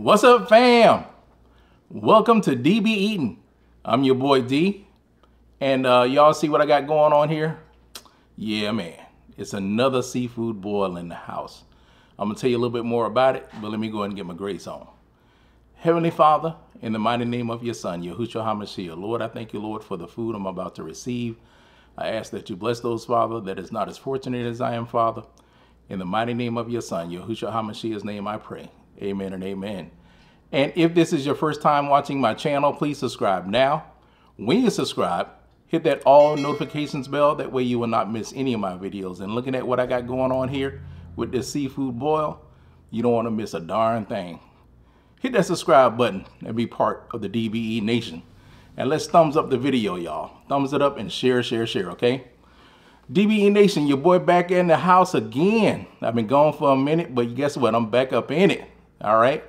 What's up, fam? Welcome to DB Eatin. I'm your boy D, and y'all see what I got going on here? Yeah, man, it's another seafood boil in the house. I'm gonna tell you a little bit more about it, but let me go ahead and get my grace on. Heavenly Father, in the mighty name of your Son, Yahushua HaMashiach, Lord, I thank you, Lord, for the food I'm about to receive. I ask that you bless those, Father, that is not as fortunate as I am, Father. In the mighty name of your Son, Yahushua HaMashiach's name, I pray. Amen and amen. And if this is your first time watching my channel, please subscribe now. When you subscribe, hit that all notifications bell. That way you will not miss any of my videos. And looking at what I got going on here with this seafood boil, you don't want to miss a darn thing. Hit that subscribe button and be part of the DBE Nation. And let's thumbs up the video, y'all. Thumbs it up and share, okay? DBE Nation, your boy back in the house again. I've been gone for a minute, but guess what? I'm back up in it, all right?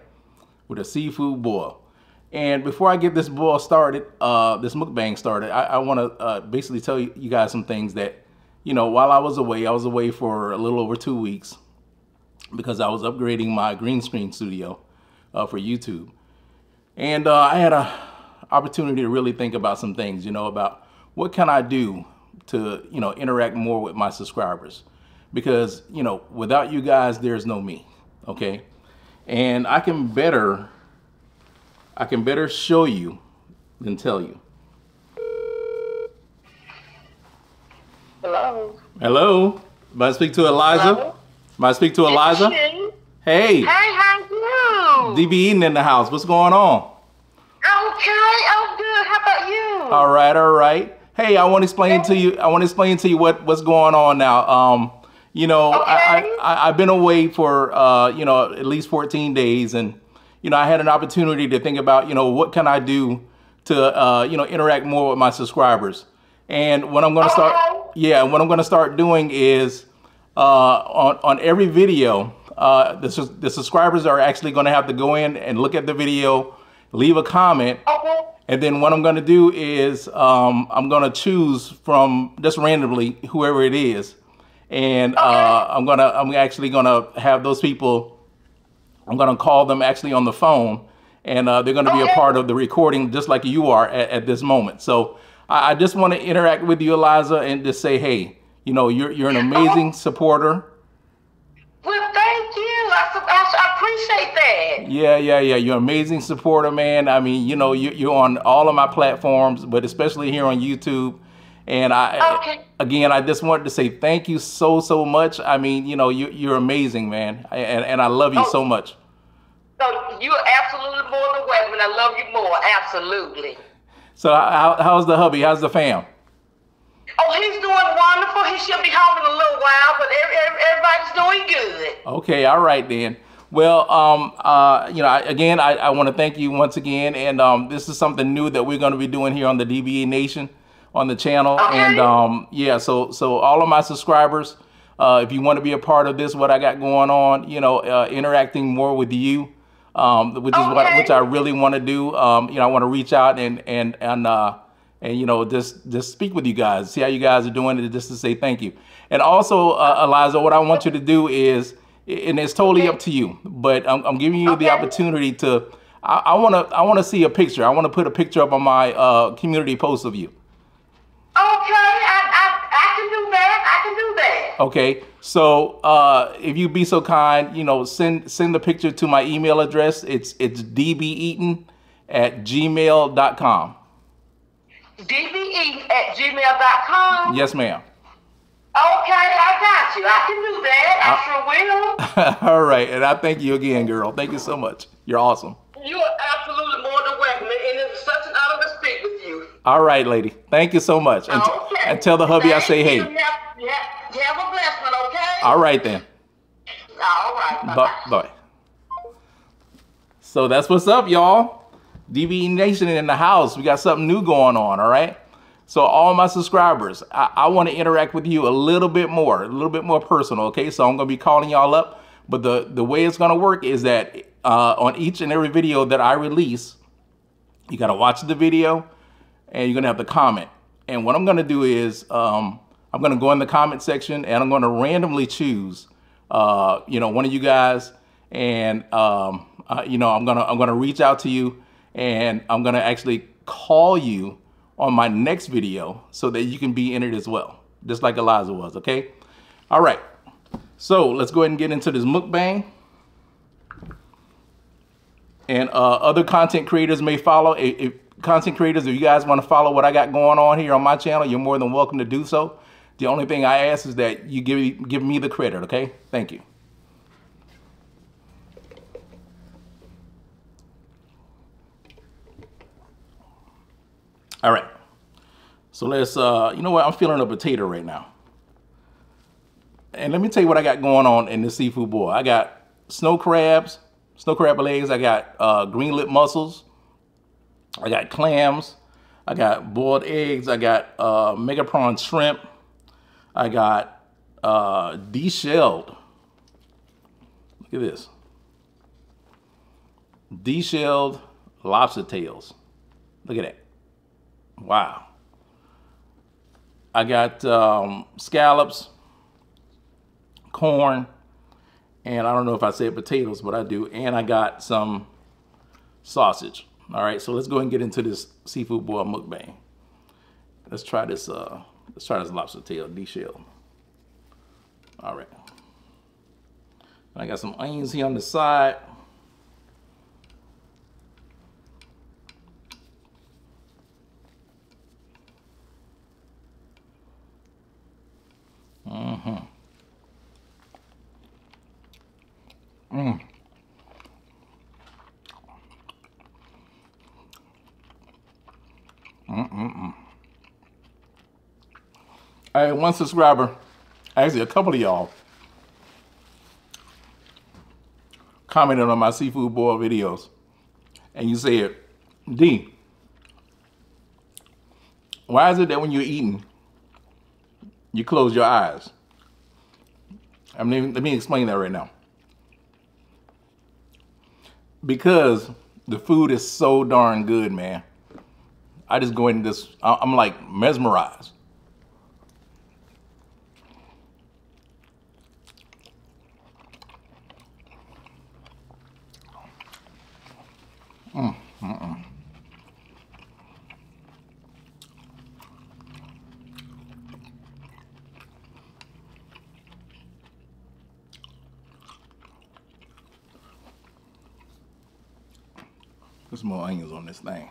With a seafood boil. And before I get this boil started, this mukbang started, I want to basically tell you guys some things that, you know, while I was away for a little over 2 weeks because I was upgrading my green screen studio for YouTube. And I had an opportunity to really think about some things, you know, about what can I do to, you know, interact more with my subscribers, because, you know, without you guys, there's no me. Okay. And I can better show you than tell you. Hello. Hello. Might I speak to Eliza? Hello? Might I speak to Eliza? Hey. Hey. Hey, how you? DB Eatin in the house. What's going on? Okay, I'm good. How about you? All right, all right. Hey, I want to explain to you. What's going on now. You know, Okay. I've been away for you know, at least 14 days, and you know, I had an opportunity to think about, you know, what can I do to you know, interact more with my subscribers. And what I'm going to start, what I'm going to start doing is on every video, the subscribers are actually going to have to go in and look at the video, leave a comment. Okay. And then what I'm going to do is I'm going to choose from just randomly whoever it is. And I'm actually going to have those people, I'm going to call them actually on the phone, and they're going to be a part of the recording just like you are at this moment. So I just want to interact with you, Eliza, and just say, hey, you know, you're an amazing supporter. Well, thank you. I appreciate that. Yeah. You're an amazing supporter, man. I mean, you know, you're on all of my platforms, but especially here on YouTube. And again, I just wanted to say thank you so much. I mean, you know, you're amazing, man. And I love you so much. So you're absolutely more than welcome, and I love you more. Absolutely. So how's the hubby? How's the fam? Oh, he's doing wonderful. He should be home in a little while, but everybody's doing good. Okay, all right then. Well, you know, again, I want to thank you once again. And this is something new that we're going to be doing here on the DBE Nation on the channel. Okay. And yeah, so all of my subscribers, if you want to be a part of this, what I got going on, you know, interacting more with you, which is which I really want to do. You know, I want to reach out and you know, just speak with you guys, see how you guys are doing it, just to say thank you. And also, Eliza, what I want you to do is, and it's totally up to you, but I'm giving you the opportunity to, I want to see a picture. I want to put a picture up on my community post of you. Okay, I can do that. I can do that. Okay, so if you be so kind, you know, send the picture to my email address. It's dbeatin@gmail.com. dbeatin@gmail.com. Yes, ma'am. Okay, I got you. I can do that. I sure will. All right, and I thank you again, girl. Thank you so much. You're awesome. You are absolutely more than welcome, and it's such an honor to speak with you. All right, lady. Thank you so much. And, and tell the hubby I say hey. You have a blessed one, okay? All right, then. All right. Bye. So that's what's up, y'all. DBE Nation in the house. We got something new going on, all right? So all my subscribers, I want to interact with you a little bit more personal, okay? So I'm going to be calling y'all up. But the way it's going to work is that on each and every video that I release, you got to watch the video, and you're going to have to comment. And what I'm going to do is I'm going to go in the comment section, and I'm going to randomly choose, you know, one of you guys, and I'm you know, I'm gonna reach out to you, and I'm gonna actually call you on my next video so that you can be in it as well, just like Eliza was. Okay. All right. So let's go ahead and get into this mukbang. And other content creators may follow. If you guys want to follow what I got going on here on my channel, you're more than welcome to do so. The only thing I ask is that you give me the credit, okay? Thank you. All right. So let's, you know what? I'm feeling a potato right now. And let me tell you what I got going on in this seafood boil. I got snow crab legs. I got green lip mussels. I got clams. I got boiled eggs. I got mega prawn shrimp. I got deshelled. Look at this. Deshelled lobster tails. Look at that. Wow. I got scallops, corn, and I don't know if I said potatoes, but I do. And I got some sausage. All right, so let's go ahead and get into this seafood boil mukbang. Let's try this lobster tail deshelled. All right. I got some onions here on the side. I had one subscriber, actually a couple of y'all, commented on my seafood boil videos, and you said, D, why is it that when you're eating, you close your eyes? I mean, let me explain that right now. Because the food is so darn good, man. I just go into this, I'm like mesmerized. Put some more onions on this thing.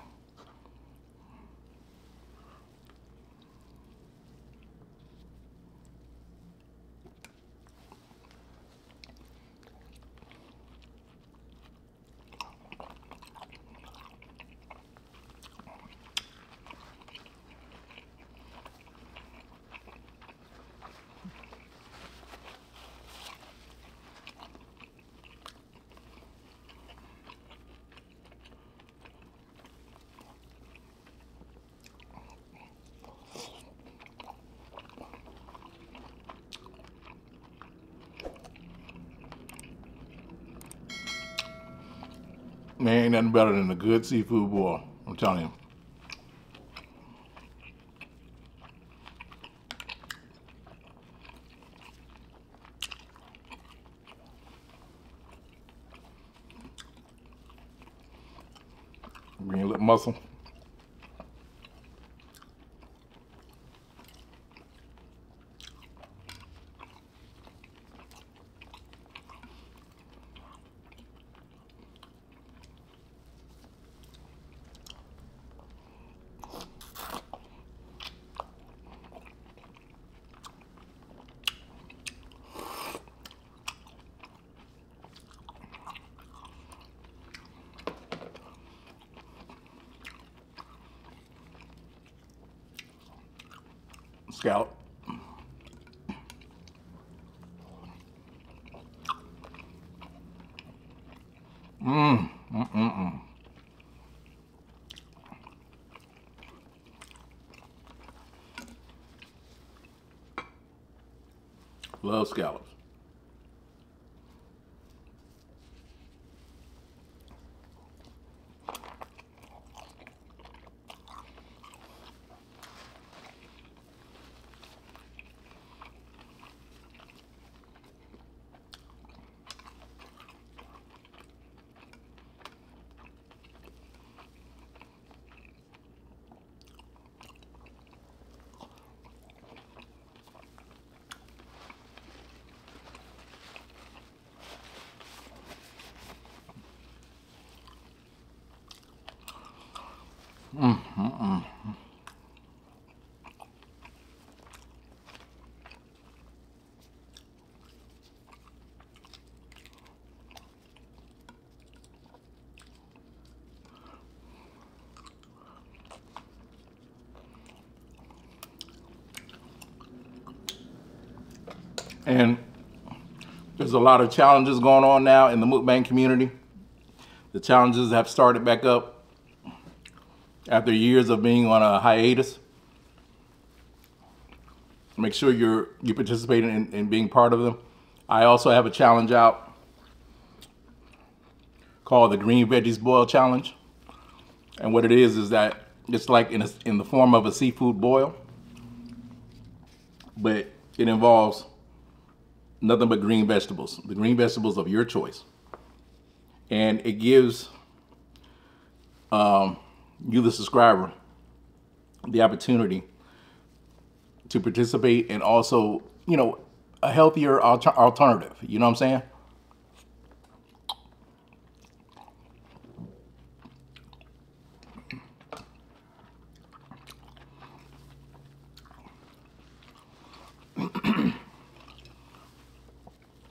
Man, ain't nothing better than a good seafood boil. I'm telling you. Green lip mussel. Scallop. Love scallops. And there's a lot of challenges going on now in the mukbang community. The challenges have started back up after years of being on a hiatus. Make sure you participate in being part of them. I also have a challenge out called the Green Veggies Boil Challenge. And what it is that it's like in the form of a seafood boil, but it involves nothing but green vegetables, the green vegetables of your choice. And it gives you, the subscriber, the opportunity to participate and also, you know, a healthier alternative. You know what I'm saying?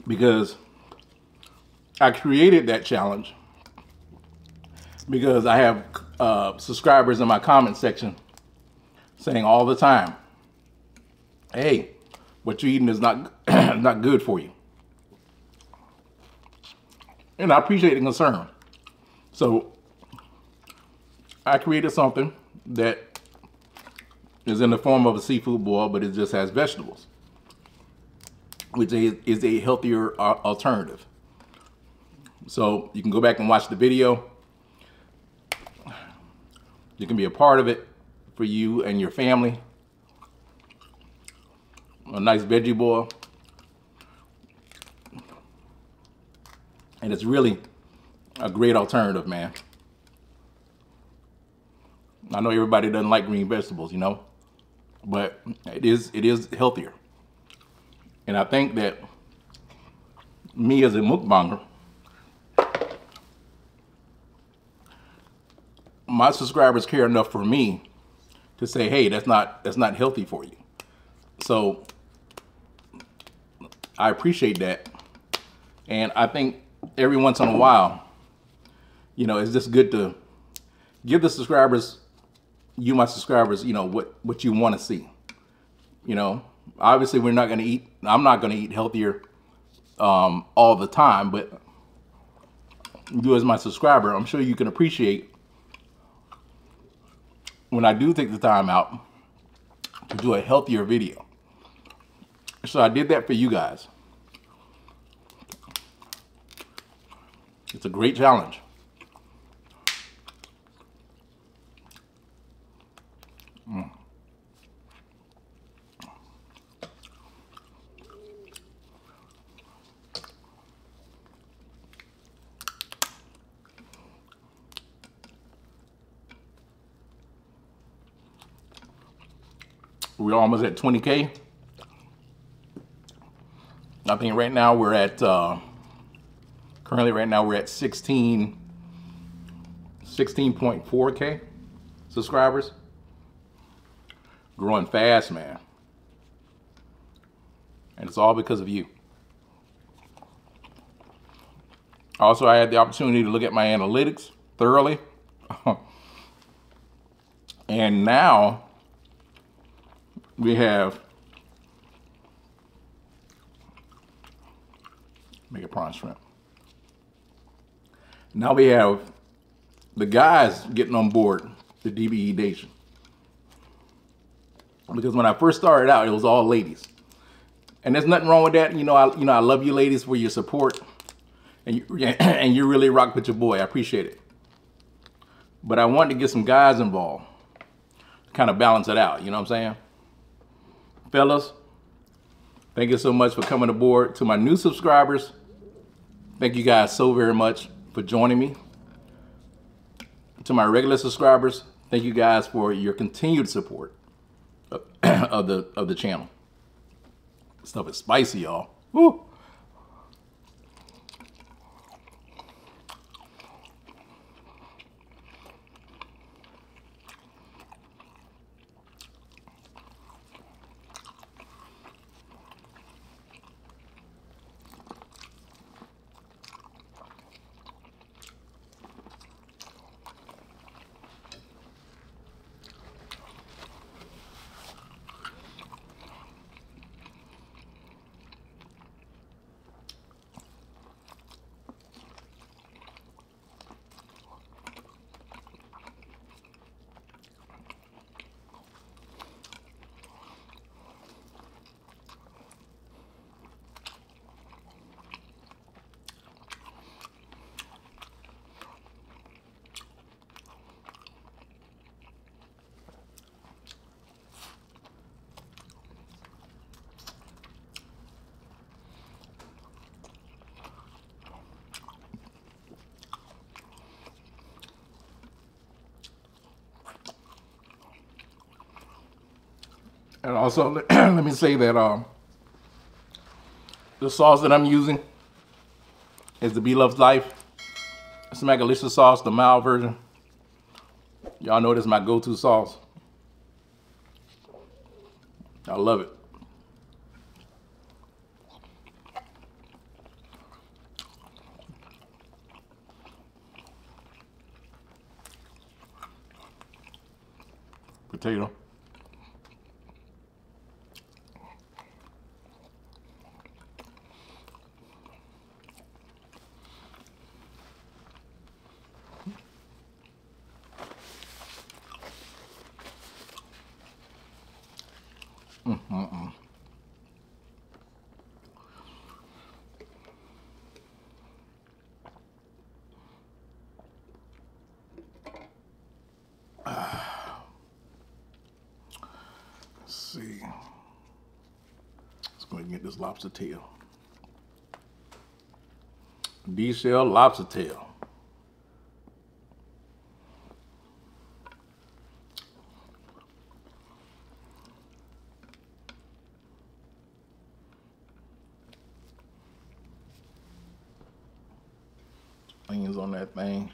Because I created that challenge because I have subscribers in my comment section saying all the time, hey, what you're eating is not not good for you. And I appreciate the concern. So I created something that is in the form of a seafood boil, but it just has vegetables, which is a healthier alternative. So you can go back and watch the video. You can be a part of it for you and your family. A nice veggie boil. And it's really a great alternative, man. I know everybody doesn't like green vegetables, you know, but it is healthier. And I think that me as a mukbanger, my subscribers care enough for me to say, hey, that's not healthy for you. So I appreciate that. And I think every once in a while, you know, it's just good to give the subscribers, you, my subscribers, you know, what you want to see. You know, obviously I'm not going to eat healthier all the time, but you as my subscriber, I'm sure you can appreciate when I do take the time out to do a healthier video. So I did that for you guys. It's a great challenge. We're almost at 20K. I think right now we're at, currently right now we're at 16.4K subscribers. Growing fast, man. And it's all because of you. Also, I had the opportunity to look at my analytics thoroughly. And now we have, make a prawn shrimp. Now we have the guys getting on board the DBE Nation. Because when I first started out, it was all ladies. And there's nothing wrong with that. You know, I love you ladies for your support. And you really rock with your boy. I appreciate it. But I wanted to get some guys involved to kind of balance it out. You know what I'm saying? Fellas, thank you so much for coming aboard. To my new subscribers, thank you guys so very much for joining me. To my regular subscribers, thank you guys for your continued support of the channel. Stuff is spicy, y'all. Woo! And also, let me say that the sauce that I'm using is the bloveslife smackalicious sauce, the mild version. Y'all know this is my go-to sauce. I love it. Potato. Let's see. Let's go ahead and get this lobster tail. Deshelled lobster tail. Onions on that thing.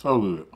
So good.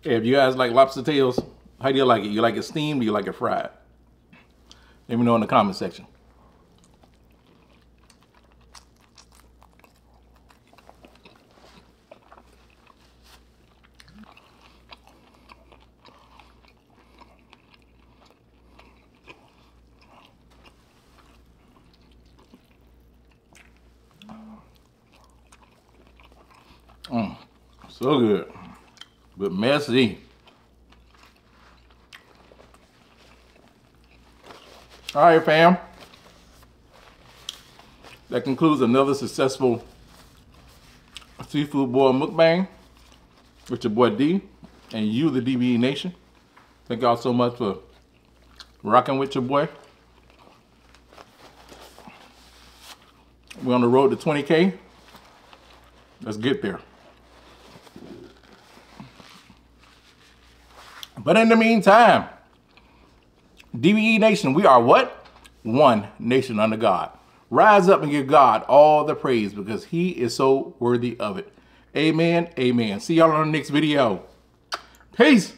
Hey, if you guys like lobster tails, how do you like it? You like it steamed or you like it fried? Let me know in the comment section. So good, but messy. All right, fam. That concludes another successful seafood boil mukbang with your boy D and you, the DBE Nation. Thank y'all so much for rocking with your boy. We're on the road to 20K. Let's get there. But in the meantime, DBE Nation, we are what? One nation under God. Rise up and give God all the praise because he is so worthy of it. Amen, amen. See y'all on the next video. Peace.